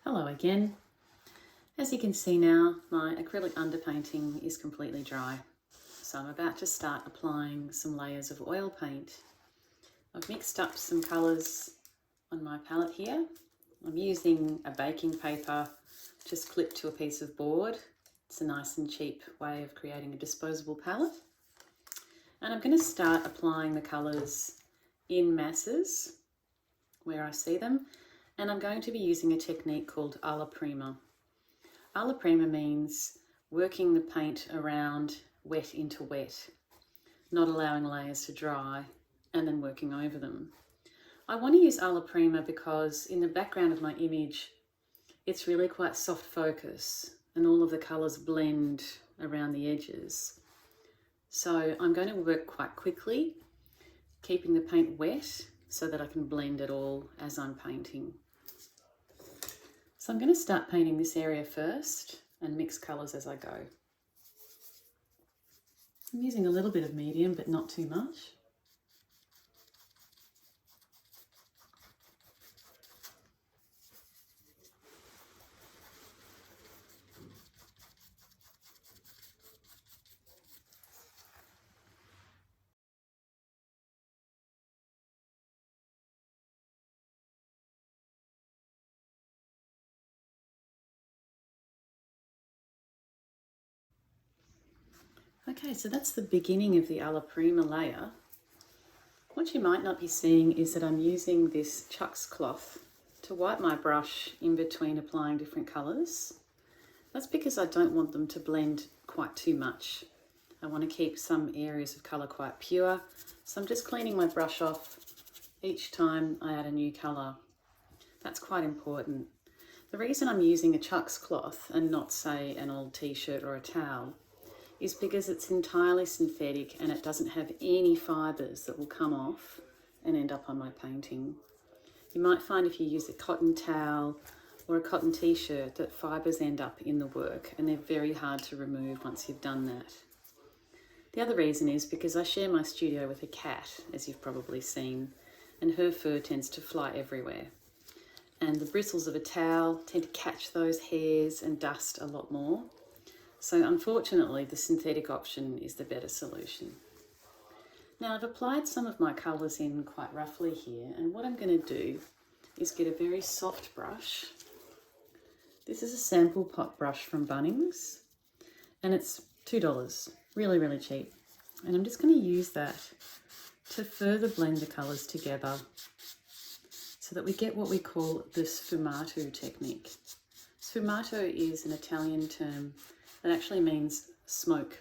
Hello again. As you can see now, my acrylic underpainting is completely dry. So I'm about to start applying some layers of oil paint. I've mixed up some colours on my palette here. I'm using a baking paper just clipped to a piece of board. It's a nice and cheap way of creating a disposable palette. And I'm going to start applying the colours in masses where I see them. And I'm going to be using a technique called prima. Prima means working the paint around wet into wet, not allowing layers to dry and then working over them. I want to use prima because in the background of my image, it's really quite soft focus and all of the colours blend around the edges. So I'm going to work quite quickly, keeping the paint wet so that I can blend it all as I'm painting. So I'm going to start painting this area first and mix colours as I go. I'm using a little bit of medium, but not too much. Okay, so that's the beginning of the prima layer. What you might not be seeing is that I'm using this chucks cloth to wipe my brush in between applying different colours. That's because I don't want them to blend quite too much. I want to keep some areas of colour quite pure, so I'm just cleaning my brush off each time I add a new colour. That's quite important. The reason I'm using a chucks cloth and not, say, an old t-shirt or a towel is because it's entirely synthetic and it doesn't have any fibres that will come off and end up on my painting. You might find if you use a cotton towel or a cotton t-shirt that fibres end up in the work and they're very hard to remove once you've done that. The other reason is because I share my studio with a cat, as you've probably seen, and her fur tends to fly everywhere. And the bristles of a towel tend to catch those hairs and dust a lot more. So unfortunately, the synthetic option is the better solution. Now I've applied some of my colours in quite roughly here, and what I'm going to do is get a very soft brush. This is a sample pot brush from Bunnings, and it's $2, really, really cheap. And I'm just going to use that to further blend the colours together so that we get what we call the sfumato technique. Sfumato is an Italian term that actually means smoke.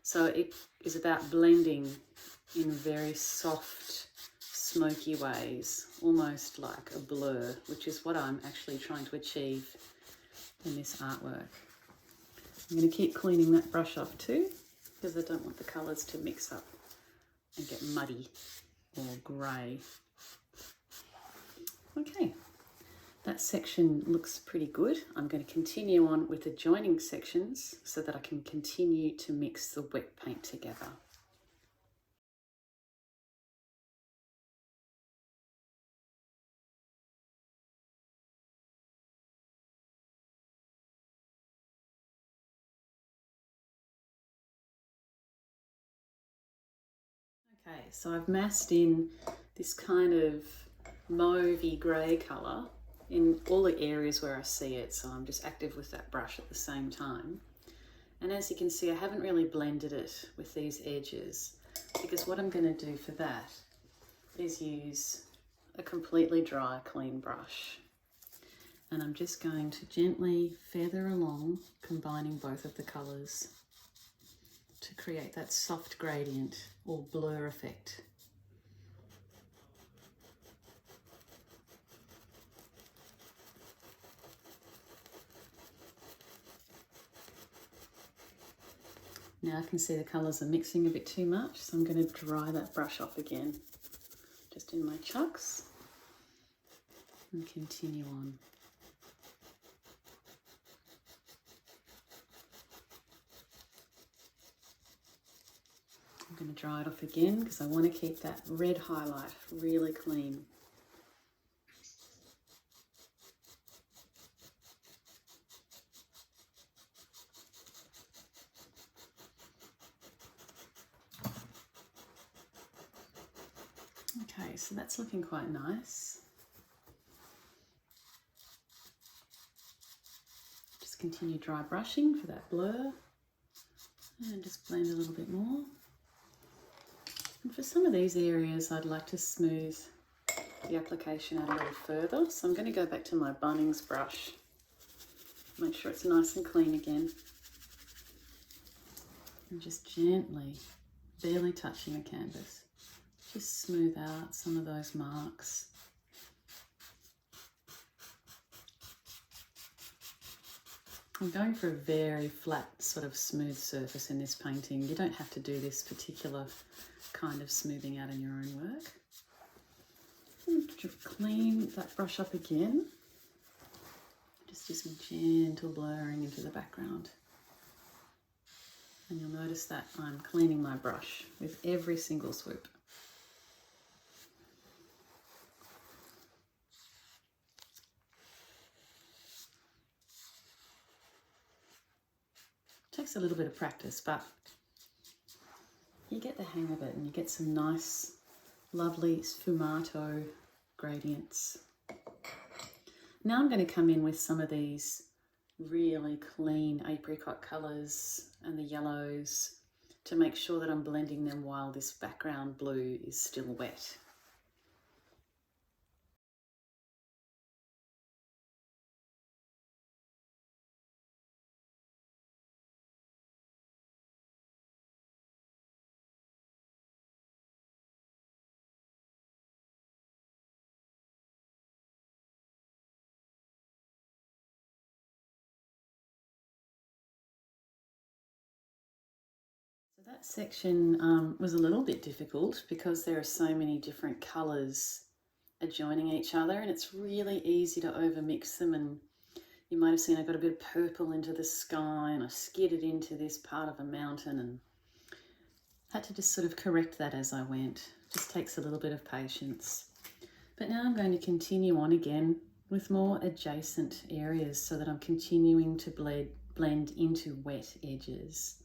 So it is about blending in very soft, smoky ways, almost like a blur, which is what I'm actually trying to achieve in this artwork. I'm going to keep cleaning that brush off too, because I don't want the colours to mix up and get muddy or grey. Okay. That section looks pretty good. I'm going to continue on with the joining sections so that I can continue to mix the wet paint together. Okay, so I've massed in this kind of mauvey grey colour in all the areas where I see it, so I'm just active with that brush at the same time. And as you can see, I haven't really blended it with these edges because what I'm going to do for that is use a completely dry, clean brush. And I'm just going to gently feather along, combining both of the colours to create that soft gradient or blur effect. Now I can see the colours are mixing a bit too much, so I'm going to dry that brush off again, just in my chucks, and continue on. I'm going to dry it off again because I want to keep that red highlight really clean. Okay, so that's looking quite nice. Just continue dry brushing for that blur and just blend a little bit more. And for some of these areas, I'd like to smooth the application out a little further. So I'm going to go back to my Bunnings brush, make sure it's nice and clean again. And just gently, barely touching the canvas, just smooth out some of those marks. I'm going for a very flat, sort of smooth surface in this painting. You don't have to do this particular kind of smoothing out in your own work. And clean that brush up again. Just do some gentle blurring into the background. And you'll notice that I'm cleaning my brush with every single swoop. Takes a little bit of practice, but you get the hang of it and you get some nice, lovely sfumato gradients. Now I'm going to come in with some of these really clean apricot colours and the yellows to make sure that I'm blending them while this background blue is still wet. So that section was a little bit difficult because there are so many different colours adjoining each other, and it's really easy to overmix them. And you might have seen I got a bit of purple into the sky and I skidded into this part of a mountain and had to just sort of correct that as I went. Just takes a little bit of patience. But now I'm going to continue on again with more adjacent areas so that I'm continuing to blend into wet edges.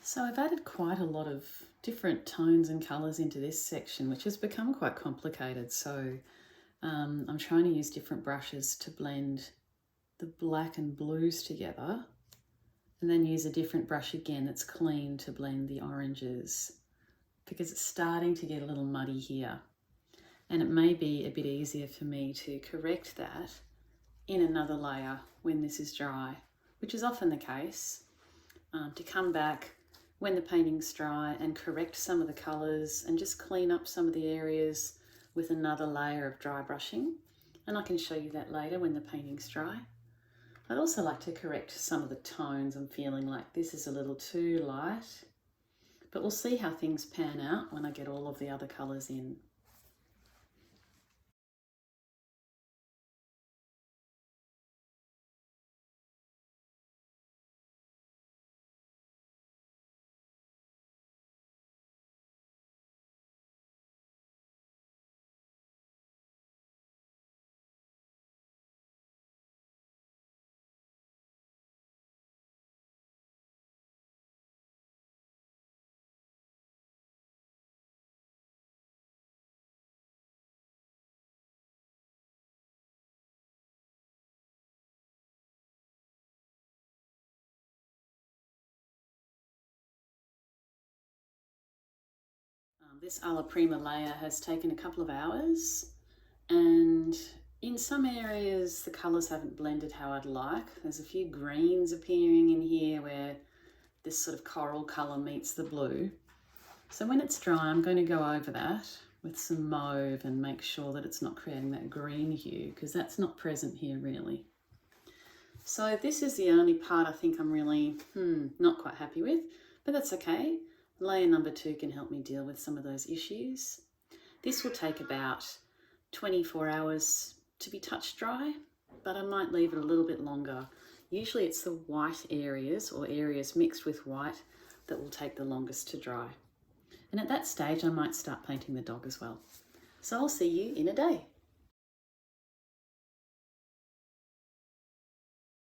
So I've added quite a lot of different tones and colours into this section, which has become quite complicated. So I'm trying to use different brushes to blend the black and blues together, and then use a different brush again that's clean to blend the oranges, because it's starting to get a little muddy here. And it may be a bit easier for me to correct that in another layer when this is dry, which is often the case, to come back when the painting's dry and correct some of the colours and just clean up some of the areas with another layer of dry brushing. And I can show you that later when the painting's dry. I'd also like to correct some of the tones. I'm feeling like this is a little too light, but we'll see how things pan out when I get all of the other colours in. This alla prima layer has taken a couple of hours, and in some areas the colours haven't blended how I'd like. There's a few greens appearing in here where this sort of coral colour meets the blue. So when it's dry, I'm going to go over that with some mauve and make sure that it's not creating that green hue, because that's not present here really. So this is the only part I think I'm really not quite happy with. but that's okay. Layer number 2 can help me deal with some of those issues. This will take about 24 hours to be touch dry, but I might leave it a little bit longer. Usually it's the white areas or areas mixed with white that will take the longest to dry. And at that stage, I might start painting the dog as well. So I'll see you in a day.